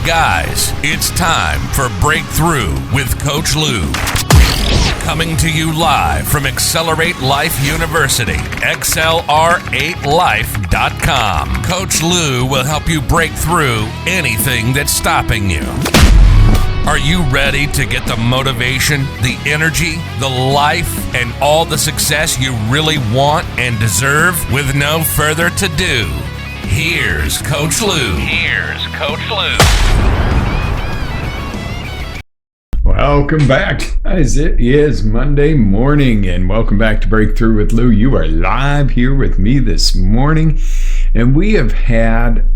Guys, it's time for Breakthrough with Coach Lou. Coming to you live from Accelerate Life University, XLR8Life.com. Coach Lou will help you break through anything that's stopping you. Are you ready to get the motivation, the energy, the life, and all the success you really want and deserve? With no further ado, here's Coach Lou. Welcome back, guys. It is Monday morning, and welcome back to Breakthrough with Lou. You are live here with me this morning, and we have had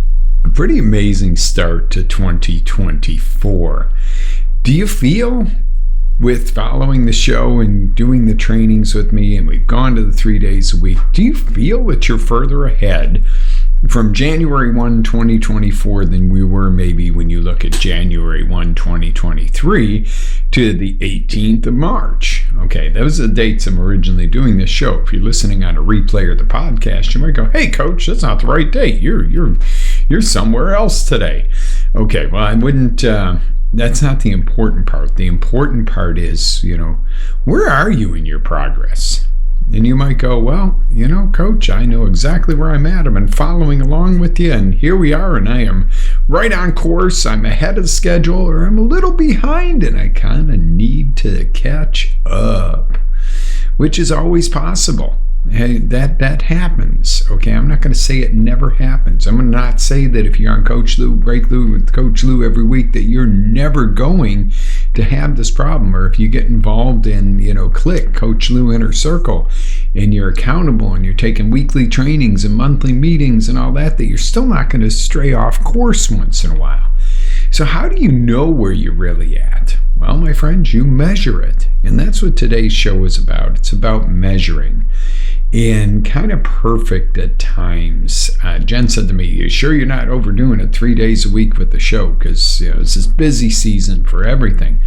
a pretty amazing start to 2024. Do you feel, with following the show and doing the trainings with me, and we've gone to the 3 days a week, do you feel that you're further ahead from January 1, 2024 than we were maybe when you look at January 1, 2023 to the 18th of March? Okay, those are the dates I'm originally doing this show. If you're listening on a replay or the podcast, you might go, "Hey, Coach, that's not the right date. You're somewhere else today." Okay, well, I wouldn't. That's not the important part. The important part is, where are you in your progress? And you might go, "Well, Coach, I know exactly where I'm at. I've been following along with you, and here we are, and I am right on course. I'm ahead of schedule, or I'm a little behind, and I kind of need to catch up," which is always possible. Hey, that happens. Okay, I'm not going to say it never happens. I'm going to not say that if you're on Coach Lou, Breakthrough with Coach Lou every week, that you're never going to have this problem. Or if you get involved in, Click, Coach Lou Inner Circle, and you're accountable and you're taking weekly trainings and monthly meetings and all that you're still not going to stray off course once in a while. So how do you know where you're really at? Well, my friends, you measure it. And that's what today's show is about. It's about measuring. And kind of perfect at times. Jen said to me, "You sure you're not overdoing it 3 days a week with the show? Because it's this busy season for everything."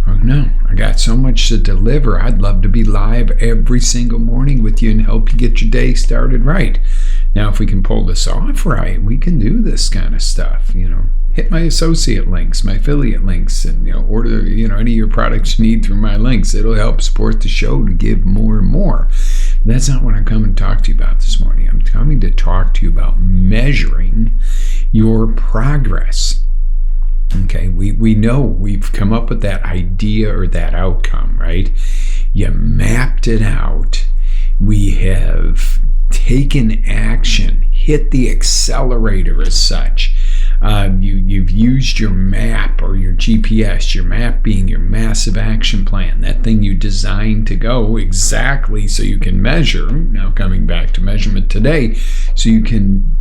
Oh, no, I got so much to deliver. I'd love to be live every single morning with you and help you get your day started right. Now, if we can pull this off right, we can do this kind of stuff. Hit my associate links, my affiliate links, and order any of your products you need through my links. It'll help support the show to give more and more. That's not what I'm coming to talk to you about this morning. I'm coming to talk to you about measuring your progress. Okay, we know we've come up with that idea or that outcome, right? You mapped it out. We have taken action, hit the accelerator as such. You've used your map or your GPS, your map being your massive action plan, that thing you designed to go exactly so you can measure. Now coming back to measurement today, so you can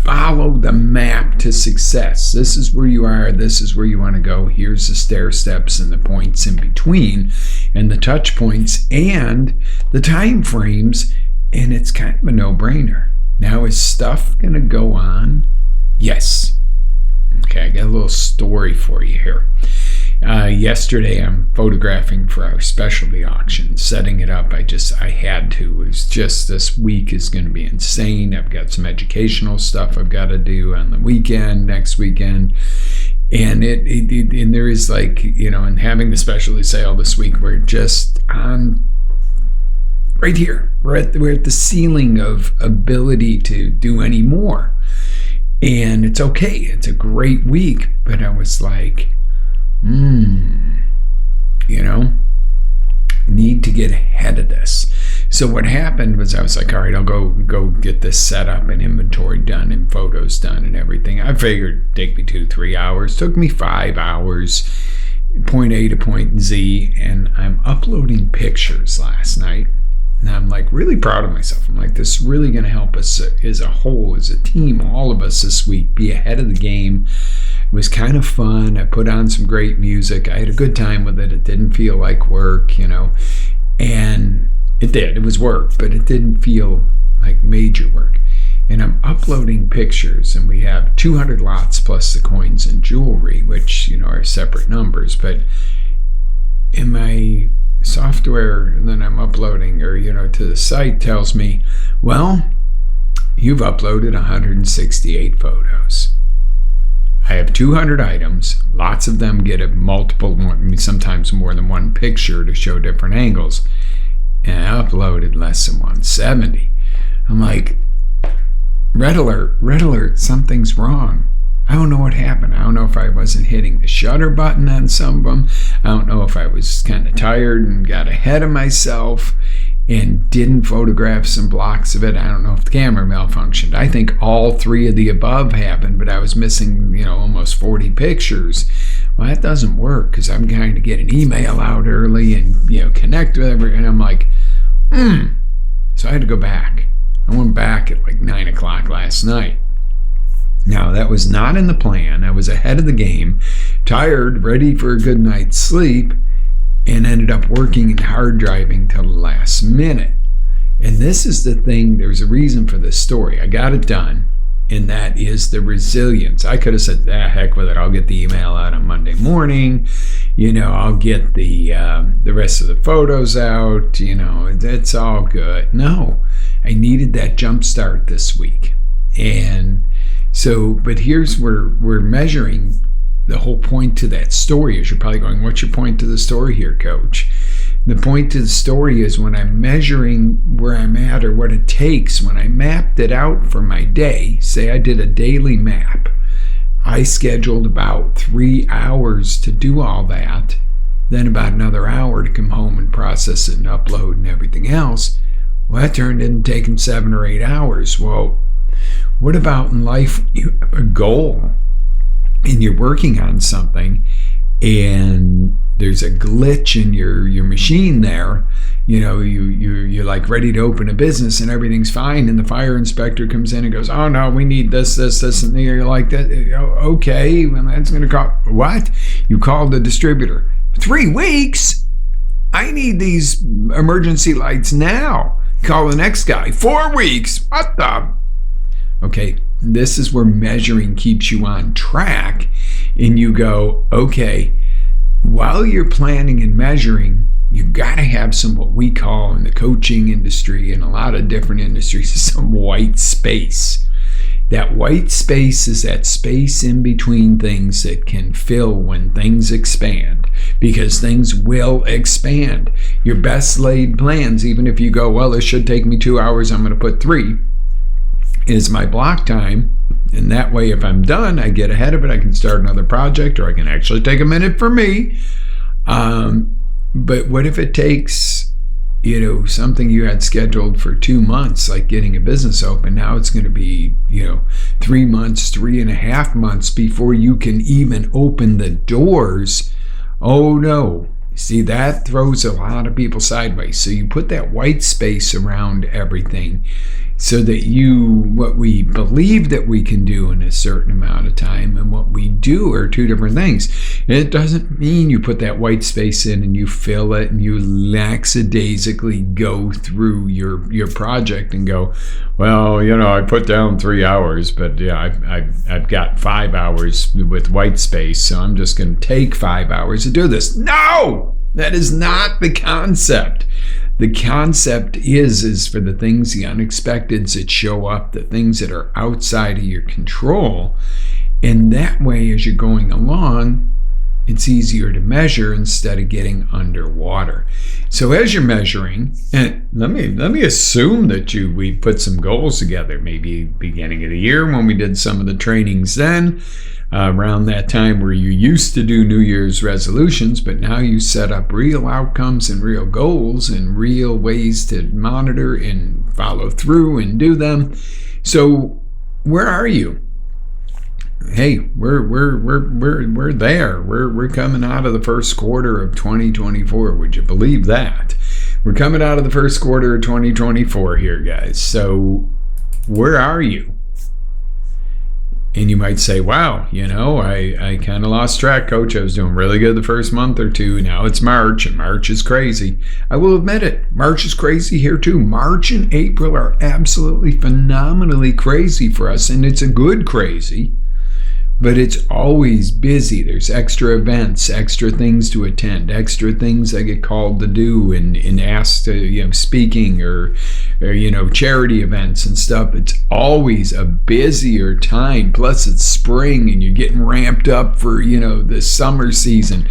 follow the map to success. This is where you are. This is where you want to go. Here's the stair steps and the points in between and the touch points and the time frames. And it's kind of a no-brainer. Now, is stuff going to go on? Yes. Okay, I got a little story for you here. Yesterday, I'm photographing for our specialty auction, setting it up. I had to. It was just, this week is going to be insane. I've got some educational stuff I've got to do on the weekend, next weekend. And and there is and having the specialty sale this week, we're just on right here. We're at the ceiling of ability to do any more. And it's okay. It's a great week. But I was like, need to get ahead of this. So what happened was I was like, all right, I'll go get this set up and inventory done and photos done and everything. I figured it'd take me 2-3 hours. Took me 5 hours, point A to point Z. And I'm uploading pictures last night. And I'm really proud of myself. I'm like, this is really going to help us as a whole, as a team, all of us this week, be ahead of the game. It was kind of fun. I put on some great music. I had a good time with it. It didn't feel like work, and it did. It was work, but it didn't feel like major work. And I'm uploading pictures, and we have 200 lots plus the coins and jewelry, which, are separate numbers. But in my software that I'm uploading to the site tells me, well, you've uploaded 168 photos. I have 200 items. Lots of them get a multiple, sometimes more than one picture to show different angles. And I uploaded less than 170. I'm like, red alert, something's wrong. I don't know what happened. I don't know if I wasn't hitting the shutter button on some of them. I don't know if I was kind of tired and got ahead of myself and didn't photograph some blocks of it. I don't know if the camera malfunctioned. I think all three of the above happened, but I was missing, almost 40 pictures. Well, that doesn't work because I'm trying to get an email out early and, connect with everyone. And I'm like, So I had to go back. I went back at like 9 o'clock last night. Now, that was not in the plan. I was ahead of the game, tired, ready for a good night's sleep, and ended up working and hard driving till the last minute. And this is the thing, there's a reason for this story. I got it done, and that is the resilience. I could have said, heck with it, I'll get the email out on Monday morning. I'll get the rest of the photos out. It's all good. No, I needed that jump start this week. And so, but here's where we're measuring the whole point to that story is you're probably going, what's your point to the story here, Coach? The point to the story is when I'm measuring where I'm at or what it takes, when I mapped it out for my day, say I did a daily map, I scheduled about 3 hours to do all that, then about another hour to come home and process it and upload and everything else. Well, that turned into taking 7 or 8 hours. Well, what about in life, you have a goal and you're working on something and there's a glitch in your machine there, you're like ready to open a business and everything's fine, and the fire inspector comes in and goes, oh no, we need this, and you're like, that, okay, well, that's going to cost, what? You called the distributor. 3 weeks? I need these emergency lights now. Call the next guy. 4 weeks? What the? Okay, this is where measuring keeps you on track, and you go, okay, while you're planning and measuring, you got to have some what we call in the coaching industry and a lot of different industries some white space. That white space is that space in between things that can fill when things expand, because things will expand. Your best laid plans, even if you go, well, this should take me 2 hours, I'm going to put 3, is my block time. And that way, if I'm done, I get ahead of it. I can start another project, or I can actually take a minute for me. But what if it takes, something you had scheduled for 2 months, like getting a business open? Now it's going to be, 3 months, 3.5 months before you can even open the doors. Oh no. See, that throws a lot of people sideways. So you put that white space around everything so that what we believe that we can do in a certain amount of time and what we do are two different things. It doesn't mean you put that white space in and you fill it and you lackadaisically go through your project and go, well, I put down 3 hours, but yeah, I've got 5 hours with white space, so I'm just going to take 5 hours to do this. No, that is not the concept. The concept is for the things, the unexpecteds that show up, the things that are outside of your control. And that way, as you're going along, it's easier to measure instead of getting underwater. So as you're measuring, and let me assume that we put some goals together, maybe beginning of the year when we did some of the trainings then, around that time where you used to do New Year's resolutions, but now you set up real outcomes and real goals and real ways to monitor and follow through and do them. So where are you? Hey, we're there. We're coming out of the first quarter of 2024. Would you believe that? We're coming out of the first quarter of 2024 here, guys. So where are you? And you might say, wow, I kind of lost track, Coach. I was doing really good the first month or two. Now it's March, and March is crazy. I will admit it. March is crazy here too. March and April are absolutely phenomenally crazy for us, and it's a good crazy. but it's always busy. There's extra events, extra things to attend, extra things I get called to do and asked to, speaking or charity events and stuff. It's always a busier time. Plus it's spring and you're getting ramped up for, the summer season.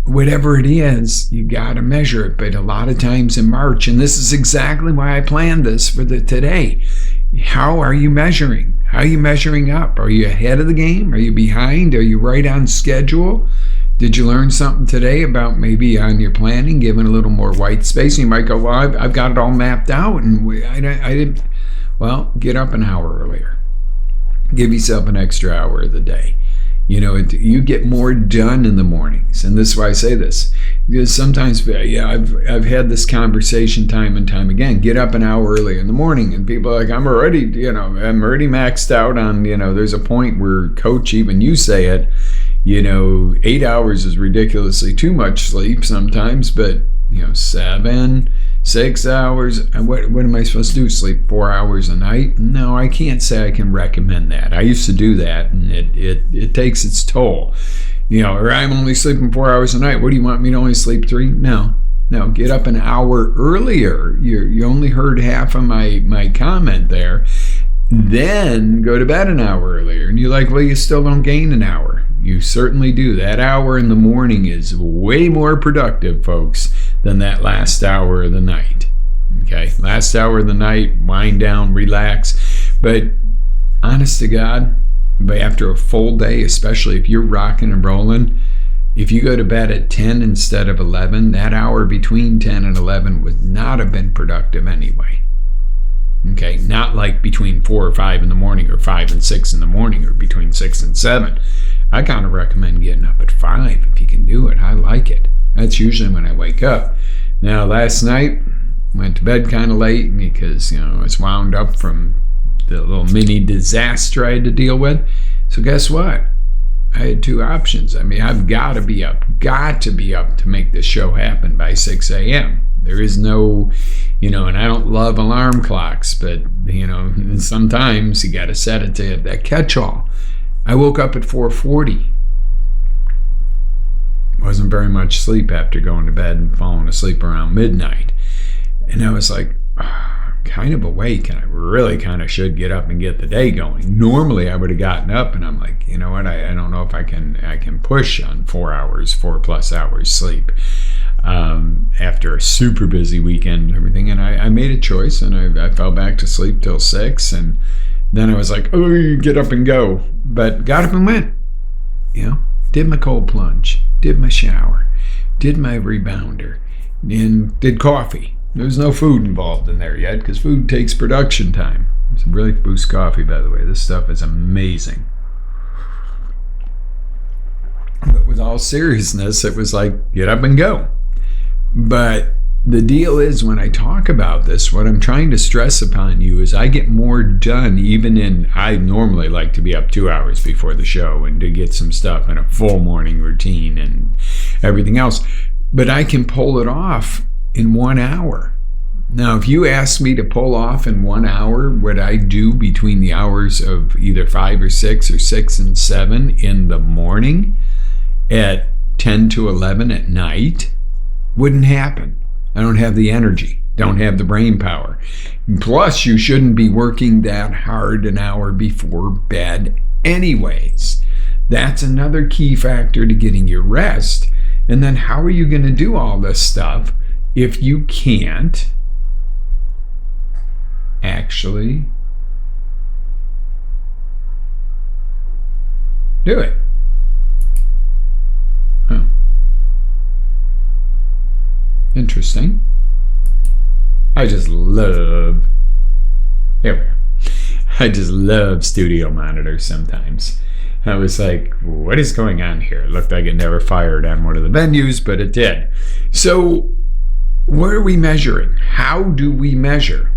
Whatever it is, you got to measure it. But a lot of times in March, and this is exactly why I planned this for today. How are you measuring? How are you measuring up? Are you ahead of the game? Are you behind? Are you right on schedule? Did you learn something today about maybe on your planning, giving a little more white space? And you might go, well, I've got it all mapped out, and I didn't. Well, get up an hour earlier. Give yourself an extra hour of the day. You get more done in the mornings, and this is why I say this. Because sometimes, I've had this conversation time and time again. Get up an hour earlier in the morning, and people are like, I'm already maxed out on, there's a point where coach, even you say it, 8 hours is ridiculously too much sleep sometimes, but 7, 6 hours, what am I supposed to do? Sleep 4 hours a night? No, I can't say I can recommend that. I used to do that, and it takes its toll. Or I'm only sleeping 4 hours a night. What do you want me to only sleep 3? No, get up an hour earlier. You only heard half of my comment there. Then go to bed an hour earlier. And you're like, well, you still don't gain an hour. You certainly do. That hour in the morning is way more productive, folks, than that last hour of the night. Okay, last hour of the night, wind down, relax. But honest to God, but after a full day, especially if you're rocking and rolling, if you go to bed at 10 instead of 11, that hour between 10 and 11 would not have been productive anyway. Okay, not like between 4 or 5 in the morning or 5 and 6 in the morning or between 6 and 7. I kind of recommend getting up at 5 if you can do it. I like it. That's usually when I wake up. Now, last night, went to bed kind of late because, I was wound up from the little mini disaster I had to deal with. So guess what? I had 2 options. I've got to be up to make this show happen by 6 a.m. There is no, and I don't love alarm clocks, but, sometimes you got to set it to that catch-all. I woke up at 4:40. Wasn't very much sleep after going to bed and falling asleep around midnight. And I was like, kind of awake, and I really kind of should get up and get the day going. Normally I would have gotten up, and I'm like, you know what, I don't know if I can push on 4 plus hours sleep after a super busy weekend and everything. And I made a choice, and I fell back to sleep till 6, and then I was like, oh, get up and go. But got up and went. Did my cold plunge, did my shower, did my rebounder, and did coffee. There's no food involved in there yet because food takes production time. It's really boost coffee, by the way. This stuff is amazing. But with all seriousness, it was like, get up and go. But the deal is, when I talk about this, what I'm trying to stress upon you is I get more done I normally like to be up 2 hours before the show and to get some stuff in a full morning routine and everything else. But I can pull it off in 1 hour. Now, if you ask me to pull off in 1 hour what I do between the hours of either 5 or 6 or 6 and 7 in the morning at 10 to 11 at night, wouldn't happen. I don't have the energy, don't have the brain power. Plus, you shouldn't be working that hard an hour before bed anyways. That's another key factor to getting your rest. And then how are you going to do all this stuff if you can't actually do it? Oh. Interesting. I just love studio monitors sometimes. I was like, what is going on here? It looked like it never fired on one of the venues, but it did. So what are we measuring? How do we measure?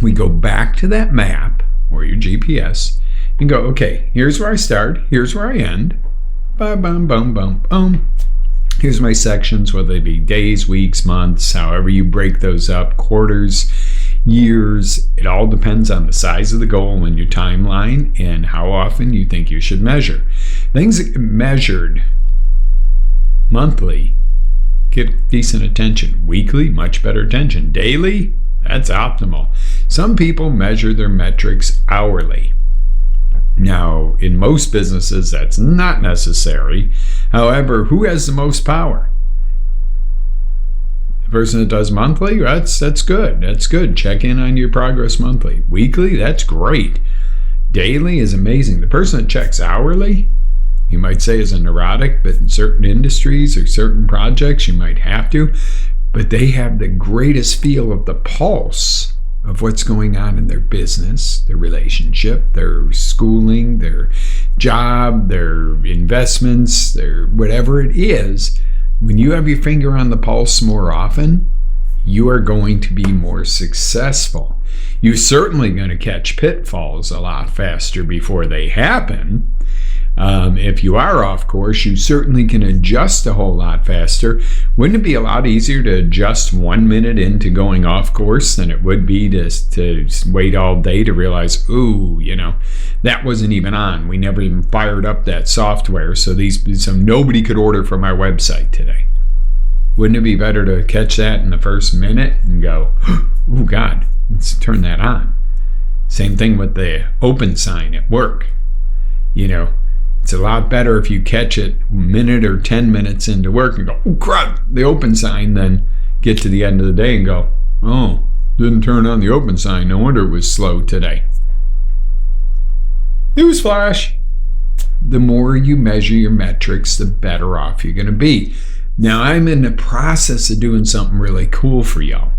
We go back to that map or your GPS and go, okay, here's where I start, here's where I end. Bum, bum, bum, bum, bum. Here's my sections, whether they be days, weeks, months, however you break those up, quarters. years. It all depends on the size of the goal and your timeline and how often you think you should measure. Things that get measured monthly get decent attention. Weekly, much better attention. Daily, that's optimal. Some people measure their metrics hourly. Now, in most businesses, that's not necessary. However, who has the most power? The person that does monthly? That's good. That's good. Check in on your progress monthly. Weekly? That's great. Daily is amazing. The person that checks hourly, you might say is a neurotic, but in certain industries or certain projects, you might have to. But they have the greatest feel of the pulse of what's going on in their business, their relationship, their schooling, their job, their investments, their whatever it is. When you have your finger on the pulse more often, you are going to be more successful. You're certainly going to catch pitfalls a lot faster before they happen. If you are off course, you certainly can adjust a whole lot faster. Wouldn't it be a lot easier to adjust 1 minute into going off course than it would be to wait all day to realize, ooh, that wasn't even on. We never even fired up that software, so nobody could order from our website today. Wouldn't it be better to catch that in the first minute and go, oh God, let's turn that on? Same thing with the open sign at work. It's a lot better if you catch it a minute or 10 minutes into work and go, oh crap, the open sign, then get to the end of the day and go, oh, didn't turn on the open sign. No wonder it was slow today. Newsflash. The more you measure your metrics, the better off you're going to be. Now, I'm in the process of doing something really cool for y'all.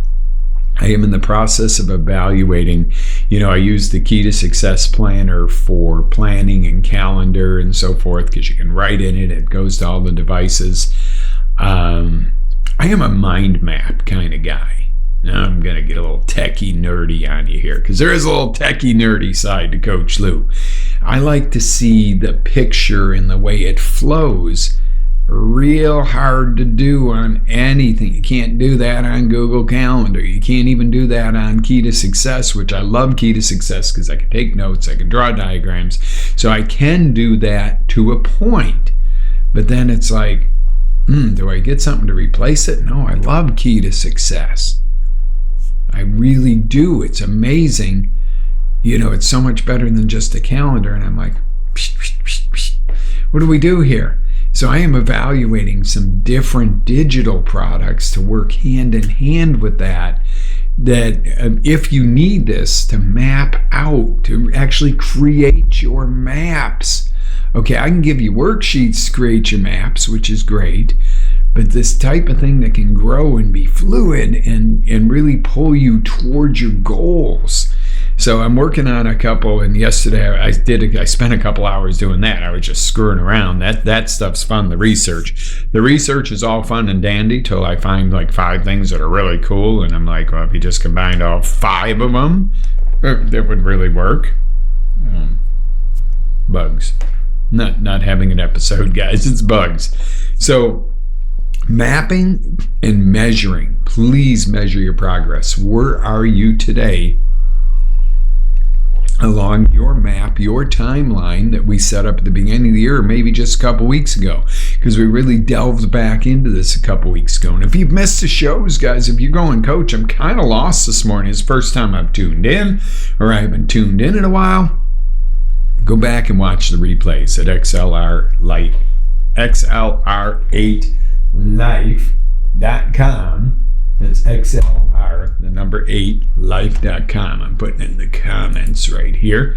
I am in the process of evaluating, I use the Key to Success Planner for planning and calendar and so forth, because you can write in it. It goes to all the devices. I am a mind map kind of guy. Now I'm going to get a little techie nerdy on you here, because there is a little techie nerdy side to Coach Lou. I like to see the picture and the way it flows. Real hard to do on anything. You can't do that on Google Calendar. You can't even do that on Key to Success, which I love Key to Success because I can take notes, I can draw diagrams. So I can do that to a point. But then it's like, do I get something to replace it? No, I love Key to Success. I really do. It's amazing. It's so much better than just a calendar. And I'm like, what do we do here? So I am evaluating some different digital products to work hand in hand with that if you need this to map out, to actually create your maps. Okay, I can give you worksheets to create your maps, which is great, but this type of thing that can grow and be fluid and really pull you towards your goals. So I'm working on a couple, and yesterday I spent a couple hours doing that. I was just screwing around. That stuff's fun, the research. The research is all fun and dandy till I find like 5 things that are really cool, and I'm like, well, if you just combined all 5 of them, that would really work. Bugs. Not having an episode, guys. It's bugs. So mapping and measuring. Please measure your progress. Where are you today along your map, your timeline that we set up at the beginning of the year, or maybe just a couple weeks ago, because we really delved back into this a couple weeks ago. And if you've missed the shows, guys, if you're going, Coach, I'm kind of lost this morning. It's the first time I've tuned in, or I haven't tuned in a while, go back and watch the replays at XLR8life.com. That's XLR, the number 8, life.com. I'm putting in the comments right here.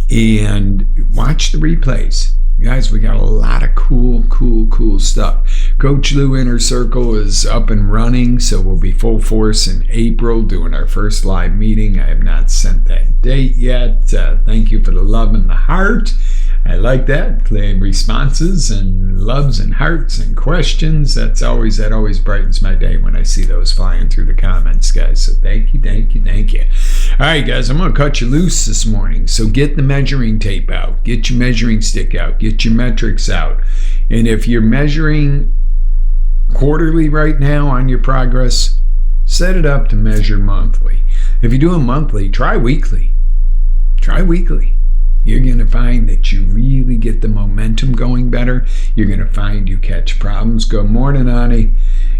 And watch the replays. Guys, we got a lot of cool stuff. Coach Lou Inner Circle is up and running, so we'll be full force in April doing our first live meeting. I have not sent that date yet. Thank you for the love and the heart. I like that. Playing responses and loves and hearts and questions. That always brightens my day when I see those flying through the comments, guys. So thank you. All right, guys, I'm going to cut you loose this morning. So get the measuring tape out. Get your measuring stick out. Get your metrics out. And if you're measuring quarterly right now on your progress, set it up to measure monthly. If you're doing monthly, try weekly. Try weekly. You're going to find that you really get the momentum going better. You're going to find you catch problems. Good morning, honey.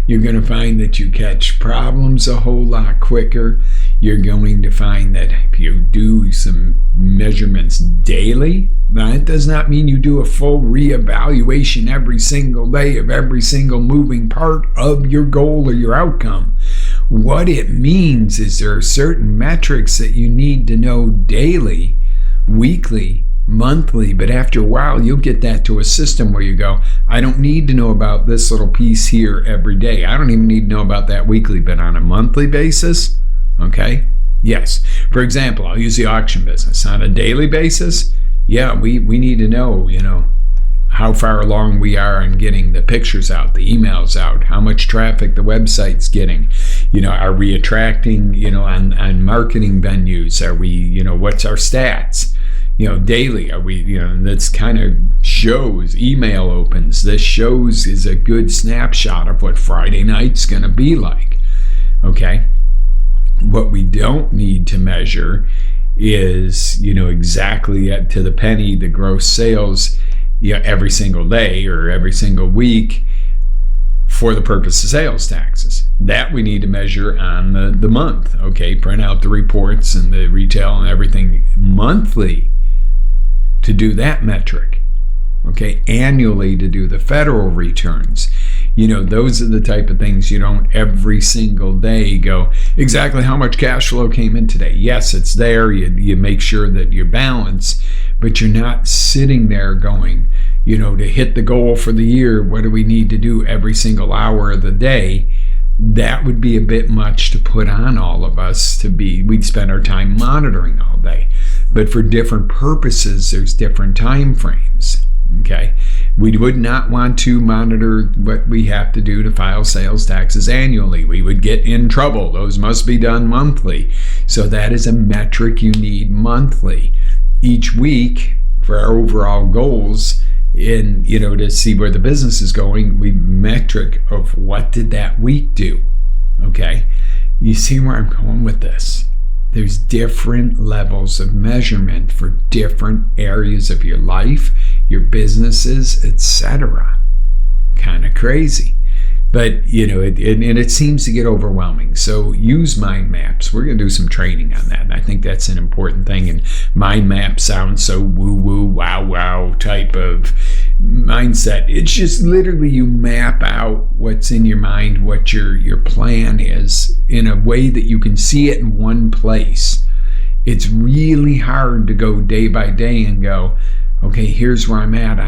You're going to find that you catch problems a whole lot quicker. You're going to find that if you do some measurements daily, that does not mean you do a full reevaluation every single day of every single moving part of your goal or your outcome. What it means is there are certain metrics that you need to know daily, weekly, monthly, but after a while you'll get that to a system where you go, I don't need to know about this little piece here every day. I don't even need to know about that weekly, but on a monthly basis, okay? Yes. For example, I'll use the auction business. On a daily basis, yeah, we need to know, how far along we are in getting the pictures out, the emails out, how much traffic the website's getting. Are we attracting, on marketing venues? Are we, what's our stats? Daily, are we, that's kind of shows email opens. This shows is a good snapshot of what Friday night's going to be like. Okay. What we don't need to measure is, exactly to the penny, the gross sales, every single day or every single week for the purpose of sales taxes. That we need to measure on the month. Okay, print out the reports and the retail and everything monthly to do that metric. Okay, annually to do the federal returns. Those are the type of things you don't every single day go, exactly how much cash flow came in today. Yes, it's there. You make sure that you're balanced, but you're not sitting there going, to hit the goal for the year, what do we need to do every single hour of the day? That would be a bit much to put on all of us we'd spend our time monitoring all day. But for different purposes, there's different time frames. Okay, we would not want to monitor what we have to do to file sales taxes annually. We would get in trouble. Those must be done monthly. So that is a metric you need monthly. Each week for our overall goals to see where the business is going, we metric of what did that week do. Okay, you see where I'm going with this? There's different levels of measurement for different areas of your life, your businesses, etc. Kind of crazy. But, it seems to get overwhelming. So use mind maps. We're going to do some training on that. And I think that's an important thing. And mind maps sound so woo-woo, wow-wow type of mindset. It's just literally you map out what's in your mind, what your plan is in a way that you can see it in one place. It's really hard to go day by day and go, okay, here's where I'm at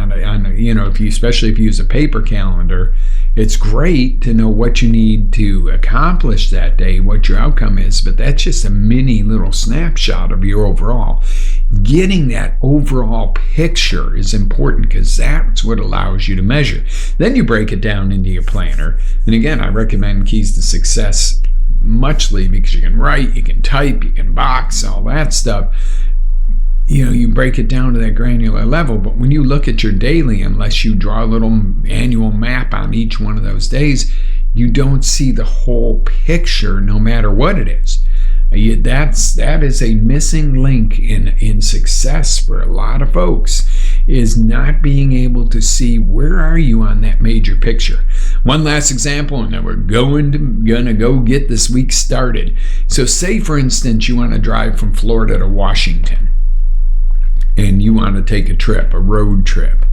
especially if you use a paper calendar. It's great to know what you need to accomplish that day, what your outcome is, but that's just a mini little snapshot of your overall. Getting that overall picture is important because that's what allows you to measure. Then you break it down into your planner. And again, I recommend Keys to Success muchly because you can write, you can type, you can box, all that stuff. You break it down to that granular level, but when you look at your daily, unless you draw a little annual map on each one of those days, you don't see the whole picture no matter what it is. That is a missing link in success for a lot of folks, is not being able to see where are you on that major picture. One last example, and then we're gonna go get this week started. So say, for instance, you want to drive from Florida to Washington. And you want to take a road trip,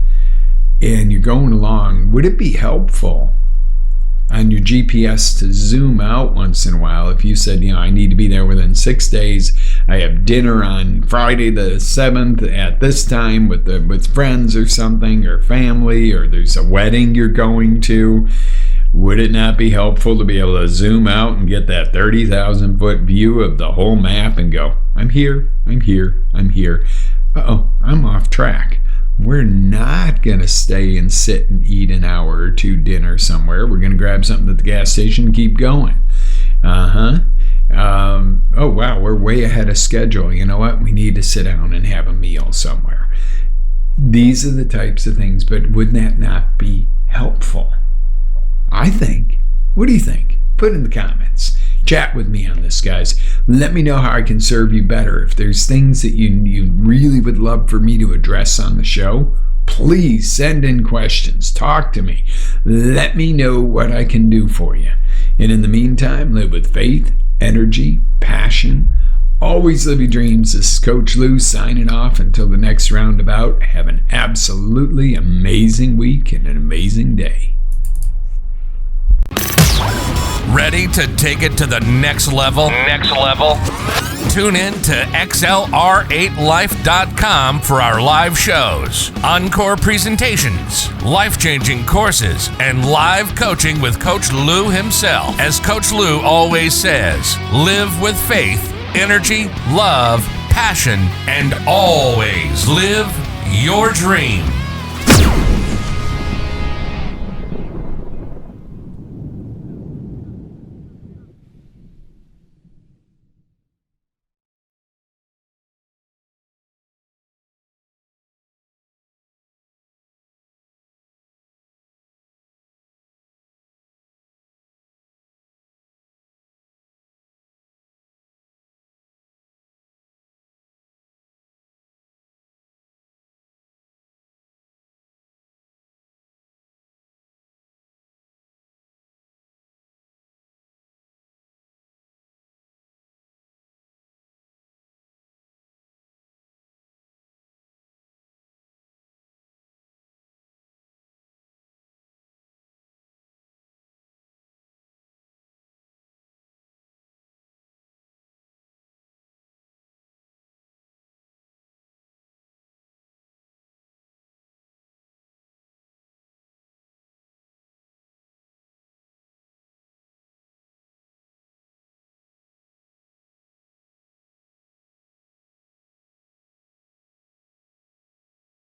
and you're going along, would it be helpful on your GPS to zoom out once in a while? If you said, I need to be there within 6 days, I have dinner on Friday the 7th at this time with friends or something, or family, or there's a wedding you're going to, would it not be helpful to be able to zoom out and get that 30,000 foot view of the whole map and go, I'm here, I'm here, I'm here. I'm off track. We're not going to stay and sit and eat an hour or two dinner somewhere. We're going to grab something at the gas station and keep going. Oh, wow, we're way ahead of schedule. You know what? We need to sit down and have a meal somewhere. These are the types of things, but would that not be helpful? I think. What do you think? Put in the comments. Chat with me on this, guys. Let me know how I can serve you better. If there's things that you really would love for me to address on the show, please send in questions. Talk to me. Let me know what I can do for you. And in the meantime, live with faith, energy, passion. Always live your dreams. This is Coach Lou signing off until the next roundabout. Have an absolutely amazing week and an amazing day. Ready to take it to the next level? Tune in to XLR8Life.com for our live shows, encore presentations, life-changing courses, and live coaching with Coach Lou himself. As Coach Lou always says, live with faith, energy, love, passion, and always live your dream.